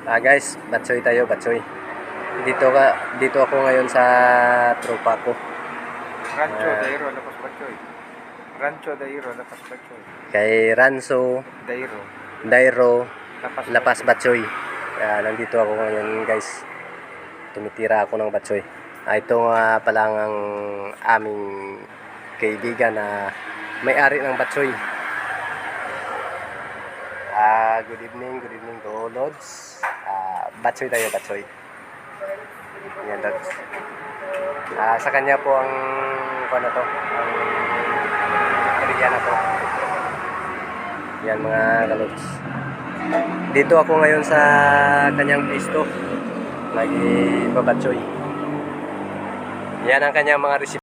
Guys, batsoy tayo, batsoy. Dito ako ngayon sa tropa ko. Rancho Dairo Lapas Batchoy. Rancho Dairo Lapas Batchoy. Kay Ranso Dairo Dairo Lapas Lapas Batchoy. Nandito ako ngayon, guys. Tumitira ako ng batsoy. Ito nga pala ang aming kaibigan na may-ari ng batsoy. Good evening to all Lods. Batsoy tayo, batsoy. Yan, Lods. Sa kanya po ang ano to, ang area na to. Yan mga kalods. Dito ako ngayon sa kanyang pisto. Nagbabatsoy. Yan ang kanyang mga